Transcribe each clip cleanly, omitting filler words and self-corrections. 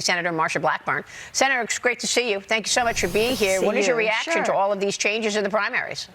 Senator Marsha Blackburn. Senator, it's great to see you. Thank you so much for being here. What is your reaction to all of these changes in the primaries?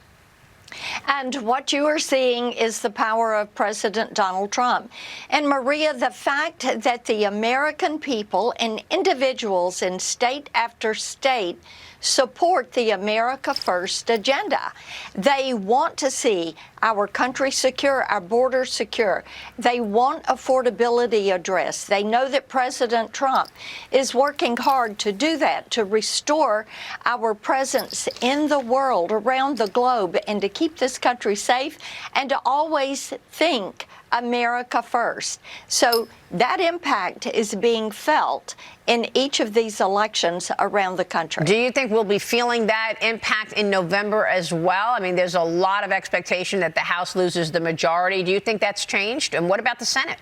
And what you are seeing is the power of President Donald Trump. And Maria, the fact that the American people and individuals in state after state support the America First agenda. They want to see our country secure, our borders secure. They want affordability addressed. They know that President Trump is working hard to do that, to restore our presence in the world, around the globe, and to keep this country safe, and to always think America first. So that impact is being felt in each of these elections around the country. Do you think we'll be feeling that impact in November as well? I mean, there's a lot of expectation that the House loses the majority. Do you think that's changed? And what about the Senate?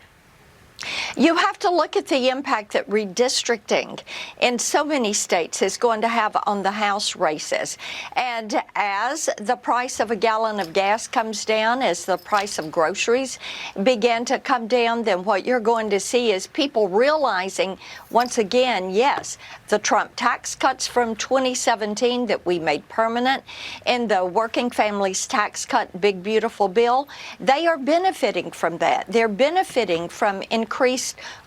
You have to look at the impact that redistricting in so many states is going to have on the House races. And as the price of a gallon of gas comes down, as the price of groceries begin to come down, then what you're going to see is people realizing once again, yes, the Trump tax cuts from 2017 that we made permanent in the Working Families Tax Cut Big Beautiful Bill, they are benefiting from that. They're benefiting from increased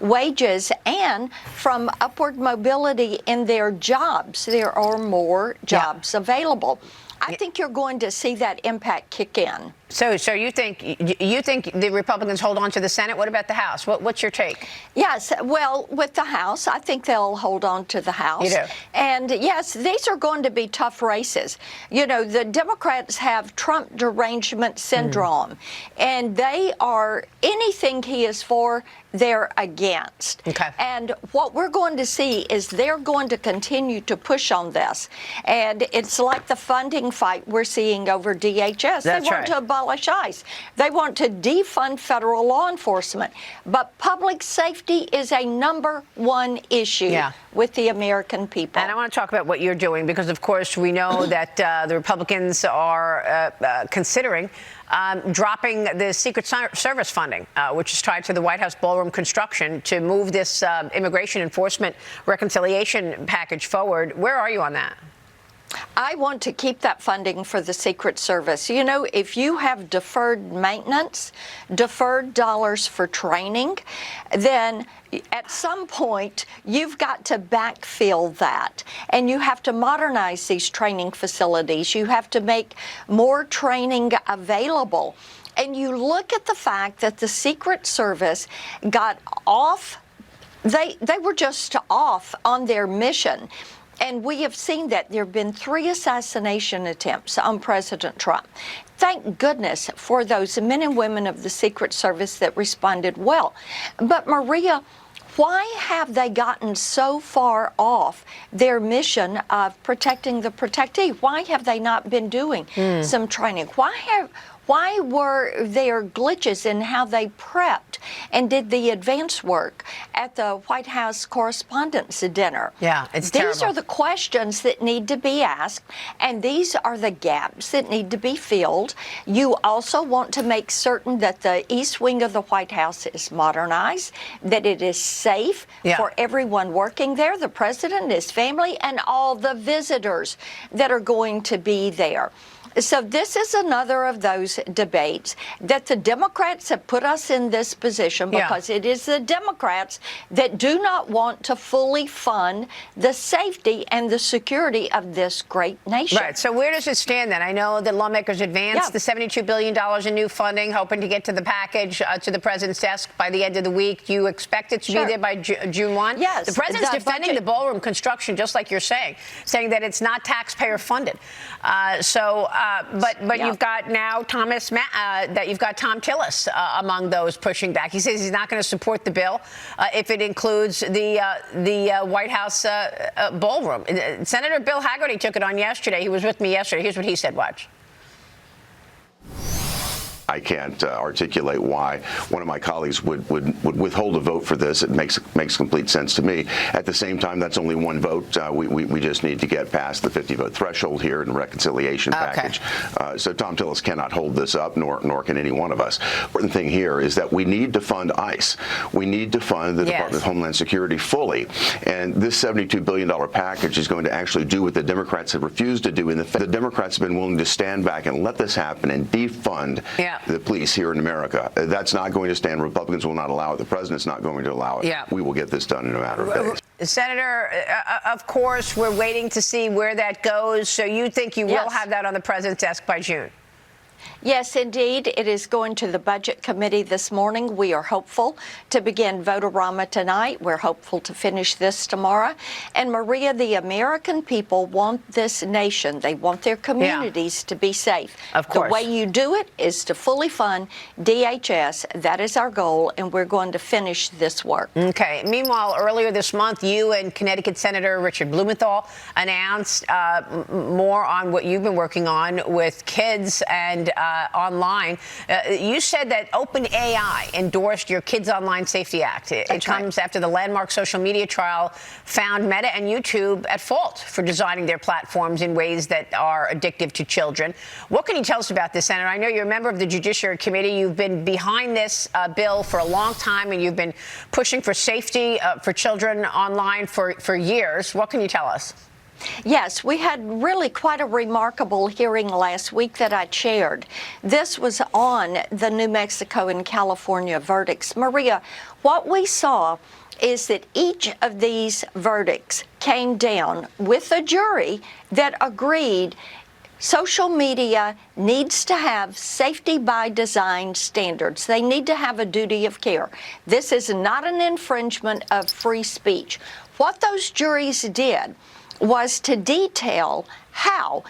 wages and from upward mobility in their jobs. There are more jobs available. I think you're going to see that impact kick in. So you think the Republicans hold on to the Senate? What about the House? What's your take? Yes, well, with the House, I think they'll hold on to the House. You do? And yes, these are going to be tough races. You know, the Democrats have Trump derangement syndrome, and they are, anything he is for, they're against. Okay. And what we're going to see is they're going to continue to push on this. And it's like the funding fight we're seeing over DHS. That's they want to abolish ICE. They want to defund federal law enforcement. But public safety is a #1 issue with the American people. And I want to talk about what you're doing because, of course, we know that the Republicans are considering dropping the Secret Service funding, which is tied to the White House ballroom construction, to move this immigration enforcement reconciliation package forward. Where are you on that? I want to keep that funding for the Secret Service. You know, if you have deferred maintenance, deferred dollars for training, then at some point you've got to backfill that. And you have to modernize these training facilities. You have to make more training available. And you look at the fact that the Secret Service got off, they were just off on their mission. And we have seen that there have been 3 assassination attempts on President Trump. Thank goodness for those men and women of the Secret Service that responded well. But Maria, why have they gotten so far off their mission of protecting the protectee? Why have they not been doing some training? Why were there glitches in how they prepped and did the advance work at the White House Correspondents' Dinner? Yeah, it's terrible. These are the questions that need to be asked, and these are the gaps that need to be filled. You also want to make certain that the East Wing of the White House is modernized, that it is safe for everyone working there, the president, his family, and all the visitors that are going to be there. So this is another of those debates that the Democrats have put us in this position because it is the Democrats that do not want to fully fund the safety and the security of this great nation. Right. So where does it stand then? I know that lawmakers advanced the $72 billion in new funding, hoping to get to the package to the president's desk by the end of the week. Do you expect it to be there by June 1? Yes. The president's defending the ballroom construction, just like you're saying that it's not taxpayer funded. But you've got now Tom Tillis among those pushing back. He says he's not going to support the bill if it includes the White House ballroom. Senator Bill Hagerty took it on yesterday. He was with me yesterday. Here's what he said. Watch. I can't articulate why one of my colleagues would withhold a vote for this. It makes complete sense to me. At the same time, that's only one vote. We just need to get past the 50-vote threshold here in the reconciliation package. So Tom Tillis cannot hold this up, nor can any one of us. The important thing here is that we need to fund ICE. We need to fund the Department of Homeland Security fully. And this $72 billion package is going to actually do what the Democrats have refused to do. The Democrats have been willing to stand back and let this happen and defund the police here in America. That's not going to stand. Republicans will not allow it. The president's not going to allow it. We will get this done in a matter of days. Senator, of course, we're waiting to see where that goes. So you think you will have that on the president's desk by June? Yes, indeed. It is going to the Budget Committee this morning. We are hopeful to begin vote-a-rama tonight. We're hopeful to finish this tomorrow. And Maria, the American people want this nation. They want their communities to be safe. Of course. The way you do it is to fully fund DHS. That is our goal, and we're going to finish this work. Okay. Meanwhile, earlier this month, you and Connecticut Senator Richard Blumenthal announced more on what you've been working on with kids and online. You said that OpenAI endorsed your Kids Online Safety Act. It comes after the landmark social media trial found Meta and YouTube at fault for designing their platforms in ways that are addictive to children. What can you tell us about this, Senator? I know you're a member of the Judiciary Committee. You've been behind this bill for a long time, and you've been pushing for safety for children online for years. What can you tell us? Yes, we had really quite a remarkable hearing last week that I chaired. This was on the New Mexico and California verdicts. Maria, what we saw is that each of these verdicts came down with a jury that agreed social media needs to have safety by design standards. They need to have a duty of care. This is not an infringement of free speech. What those juries did was to detail how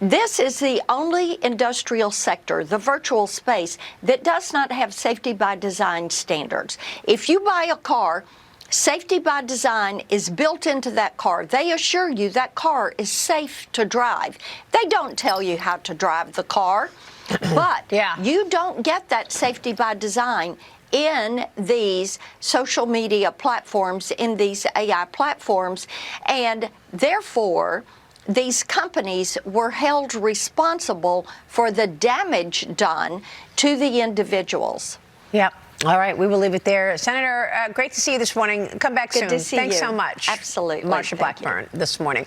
this is the only industrial sector, the virtual space, that does not have safety by design standards. If you buy a car, safety by design is built into that car. They assure you that car is safe to drive. They don't tell you how to drive the car, but you don't get that safety by design in these social media platforms, in these AI platforms, and therefore these companies were held responsible for the damage done to the individuals. Yep. All right, we will leave it there. Senator, great to see you this morning. Come back soon. Good to see you. Thanks so much. Absolutely. Marsha Blackburn this morning.